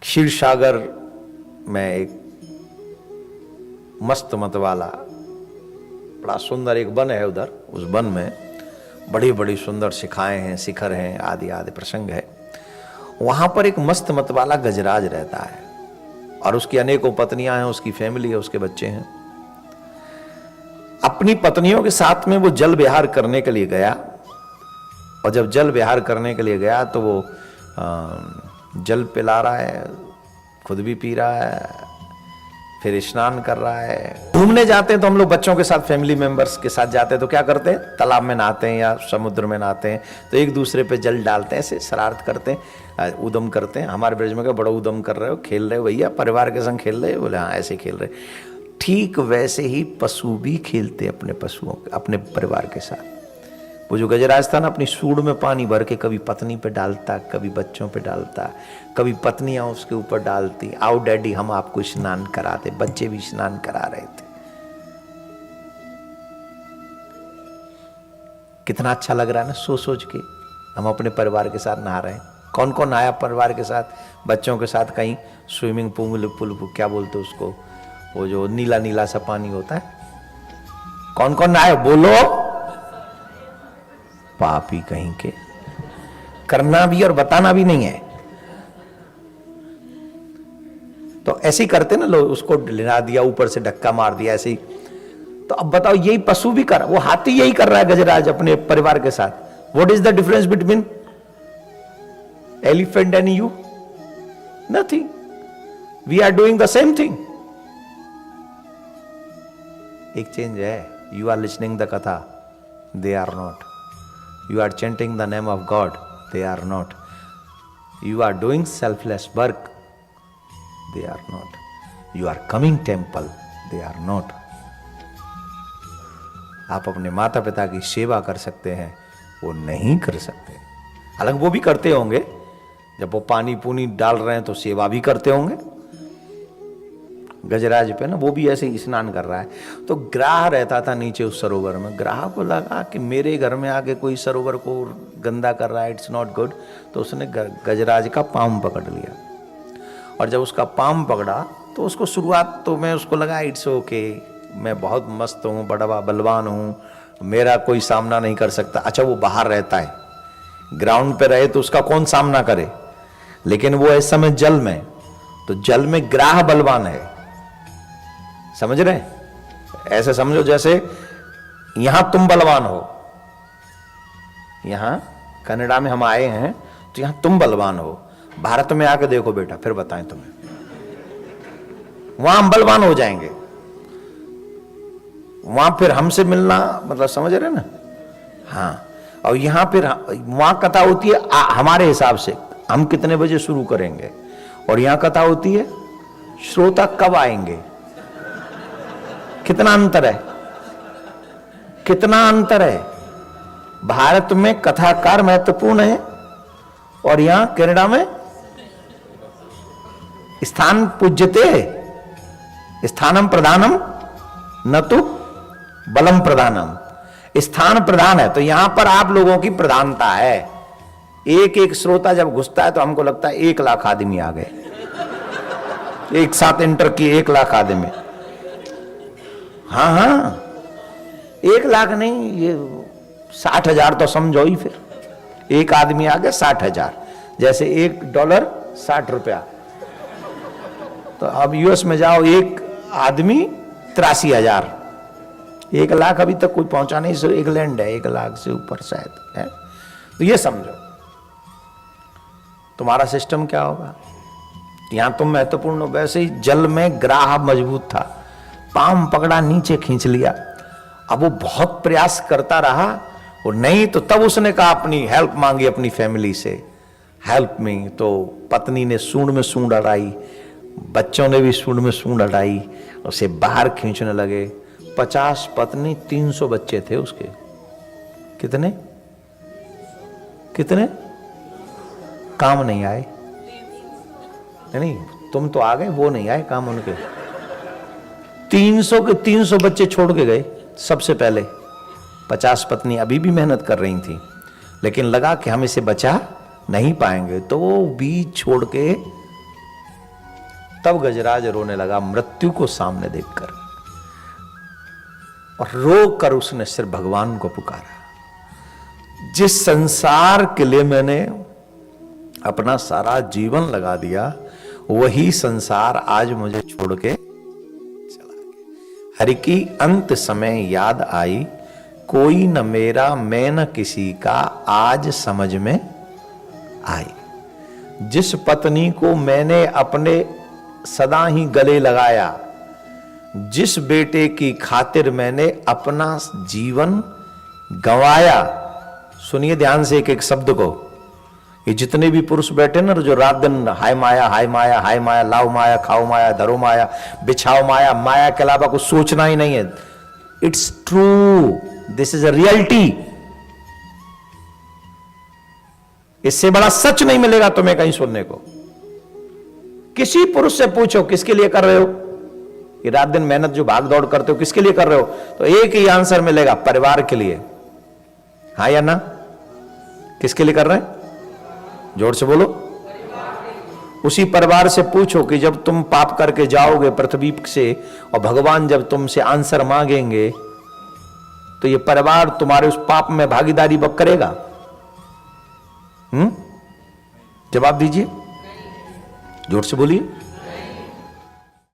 क्षीर सागर में एक मस्त मत वाला बड़ा सुंदर एक वन है। उधर उस वन में बड़ी बड़ी सुंदर शिखाएं हैं, शिखर हैं, आदि आदि प्रसंग है। वहां पर एक मस्त मत वाला गजराज रहता है और उसकी अनेकों पत्नियां हैं, उसकी फैमिली है, उसके बच्चे हैं। अपनी पत्नियों के साथ में वो जल विहार करने के लिए गया और जब जल विहार करने के लिए गया तो वो जल पिला रहा है, खुद भी पी रहा है, फिर स्नान कर रहा है। घूमने जाते हैं तो हम लोग बच्चों के साथ, फैमिली मेंबर्स के साथ जाते हैं तो क्या करते हैं, तालाब में नहाते हैं या समुद्र में नहाते हैं तो एक दूसरे पे जल डालते हैं, ऐसे शरारत करते हैं, उदम करते हैं। हमारे ब्रज में क्या बड़ा उदम कर रहे हो, खेल रहे हो भैया, परिवार के संग खेल रहे हो? बोले हाँ ऐसे खेल रहे। ठीक वैसे ही पशु भी खेलते अपने पशुओं, अपने परिवार के साथ। वो जो गजराज था ना, अपनी सूंड में पानी भर के कभी पत्नी पे डालता, कभी बच्चों पे डालता, कभी पत्नियां उसके ऊपर डालती। आओ डैडी हम आपको स्नान कराते, बच्चे भी स्नान करा रहे थे। कितना अच्छा लग रहा है ना, सोच के हम अपने परिवार के साथ नहा रहे हैं। कौन कौन आया परिवार के साथ, बच्चों के साथ कहीं स्विमिंग पूल क्या बोलते उसको, वो जो नीला नीला सा पानी होता है, कौन कौन आए बोलो? पापी कहीं के, करना भी और बताना भी नहीं है। तो ऐसे ही करते ना लोग, उसको लिना दिया, ऊपर से धक्का मार दिया ऐसे ही। तो अब बताओ, यही पशु भी कर, वो हाथी यही कर रहा है गजराज अपने परिवार के साथ। What is the difference between elephant and you? Nothing. We are doing the same thing. एक चेंज है, यू आर लिसनिंग द कथा, they are not. You are chanting the name of God, they are not. You are doing selfless work, they are not. You are coming temple, they are not. आप अपने माता पिता की सेवा कर सकते हैं, वो नहीं कर सकते। हालांकि वो भी करते होंगे, जब वो पानी पूनी डाल रहे हैं तो सेवा भी करते होंगे। गजराज पे ना वो भी ऐसे ही स्नान कर रहा है। तो ग्राह रहता था नीचे उस सरोवर में। ग्राह को लगा कि मेरे घर में आके कोई सरोवर को गंदा कर रहा है, इट्स नॉट गुड। तो उसने गजराज का पाँव पकड़ लिया और जब उसका पाँव पकड़ा तो उसको शुरुआत तो में उसको लगा इट्स ओके, मैं बहुत मस्त हूँ, बड़ा बलवान हूँ, मेरा कोई सामना नहीं कर सकता। अच्छा वो बाहर रहता है, ग्राउंड पे रहे तो उसका कौन सामना करे, लेकिन वो इस समय जल में, तो जल में ग्राह बलवान है। समझ रहे? ऐसे समझो जैसे यहां तुम बलवान हो, यहां कनाडा में हम आए हैं तो यहां तुम बलवान हो, भारत में आके देखो बेटा, फिर बताएं तुम्हें, वहां हम बलवान हो जाएंगे। वहां फिर हमसे मिलना मतलब समझ रहे ना? हाँ। और यहां फिर वहां कथा होती है हमारे हिसाब से, हम कितने बजे शुरू करेंगे, और यहां कथा होती है श्रोता कब आएंगे। कितना अंतर है, कितना अंतर है। भारत में कथाकार महत्वपूर्ण है और यहां कनाडा में स्थान पूज्यते, स्थानम प्रधानम न तो बलम प्रधानम। स्थान प्रधान है, तो यहां पर आप लोगों की प्रधानता है। एक एक श्रोता जब घुसता है तो हमको लगता है 1 लाख आदमी आ गए, एक साथ एंटर किए 1 लाख आदमी। हाँ हाँ, 1 लाख नहीं, ये 60,000 तो समझो ही। फिर एक आदमी आ गया 60,000, जैसे $1 ₹60। तो अब यूएस में जाओ, एक आदमी 83,000। 1 लाख अभी तक कोई पहुंचा नहीं, सो इंग्लैंड है 1 लाख से ऊपर शायद है। तो ये समझो तुम्हारा सिस्टम क्या होगा। यहां तुम महत्वपूर्ण हो। वैसे ही जल में ग्राह मजबूत था, पाम पकड़ा, नीचे खींच लिया। अब वो बहुत प्रयास करता रहा, वो नहीं, तो तब उसने कहा, अपनी हेल्प मांगी अपनी फैमिली से, हेल्प मी। तो पत्नी ने सूंड में सूंड अड़ाई, बच्चों ने भी सूंड में सूंड अड़ाई, उसे बाहर खींचने लगे। 50 पत्नी, 300 बच्चे थे उसके। कितने कितने काम नहीं आए? नहीं, तुम तो आ गए, वो नहीं आए काम उनके। 300 के 300 बच्चे छोड़ के गए सबसे पहले। 50 पत्नी अभी भी मेहनत कर रही थी, लेकिन लगा कि हम इसे बचा नहीं पाएंगे, तो वो बीज छोड़ के तब गजराज रोने लगा मृत्यु को सामने देखकर, और रो कर उसने सिर्फ भगवान को पुकारा। जिस संसार के लिए मैंने अपना सारा जीवन लगा दिया, वही संसार आज मुझे छोड़ के चला गया। हरि की अंत समय याद आई, कोई न मेरा मैं न किसी का, आज समझ में आई। जिस पत्नी को मैंने अपने सदा ही गले लगाया, जिस बेटे की खातिर मैंने अपना जीवन गंवाया, सुनिए ध्यान से एक एक शब्द को। ये जितने भी पुरुष बैठे ना, जो रात दिन हाय माया हाय माया हाय माया, लाओ माया, खाओ माया, धरो माया, बिछाओ माया, माया के अलावा कुछ सोचना ही नहीं है। It's true, this is a reality. इससे बड़ा सच नहीं मिलेगा तुम्हें कहीं सुनने को। किसी पुरुष से पूछो किसके लिए कर रहे हो ये रात दिन मेहनत जो भाग दौड़ करते हो, किसके लिए कर रहे हो, तो एक ही आंसर मिलेगा, परिवार के लिए। हाँ या ना? किसके लिए कर रहे हैं? जोर से बोलो। उसी परिवार से पूछो कि जब तुम पाप करके जाओगे पृथ्वी से, और भगवान जब तुमसे आंसर मांगेंगे, तो ये परिवार तुम्हारे उस पाप में भागीदारी करेगा? जवाब दीजिए, जोर से बोलिए।